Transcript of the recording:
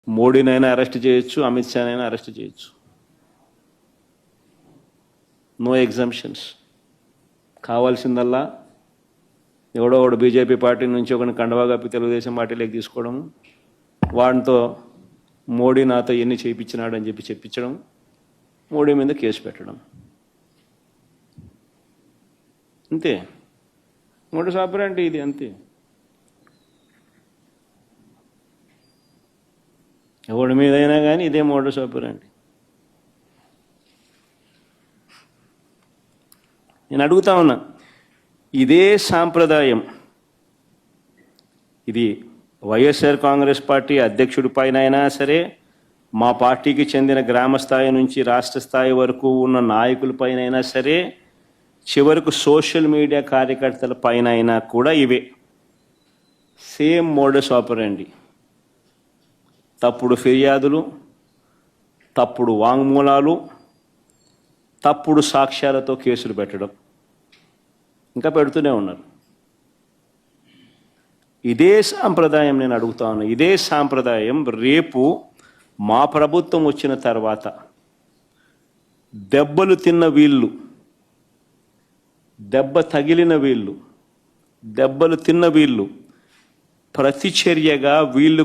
మోడీనైనా arrest చేయొచ్చు, అమిత్ షానైనా arrest చేయొచ్చు. No exemptions. కావాల్సిందల్లా ఎవడో ఒకడు బీజేపీ పార్టీ నుంచి ఒకని కండవా కప్పి తెలుగుదేశం పార్టీలోకి తీసుకోవడం, వాడితో మోడీ నాతో ఎన్ని చేయించినాడని చెప్పి చెప్పించడం, మోడీ మీద కేసు పెట్టడం, అంతే. మోడీ ఆపరేంటి ఇది, అంతే. ఎవడి మీదైనా కానీ ఇదే మోడీ ఆపరేంటి. నేను అడుగుతా ఉన్నా, ఇదే సాంప్రదాయం ఇది వైఎస్ఆర్ కాంగ్రెస్ పార్టీ అధ్యక్షుడి పైన అయినా సరే, మా పార్టీకి చెందిన గ్రామ స్థాయి నుంచి రాష్ట్ర స్థాయి వరకు ఉన్న నాయకులపైన అయినా సరే, చివరకు సోషల్ మీడియా కార్యకర్తల పైన అయినా కూడా ఇవే సేమ్ మోడస్ ఆపరండి. తప్పుడు ఫిర్యాదులు, తప్పుడు వాంగ్మూలాలు, తప్పుడు సాక్ష్యాలతో కేసులు పెట్టడం, ఇంకా పెడుతూనే ఉన్నారు. ఇదే సాంప్రదాయం నేను అడుగుతా ఉన్నా, ఇదే సాంప్రదాయం రేపు మా ప్రభుత్వం వచ్చిన తర్వాత దెబ్బలు తిన్న వీళ్ళు, దెబ్బ తగిలిన వీళ్ళు, దెబ్బలు తిన్న వీళ్ళు ప్రతిచర్యగా వీళ్ళు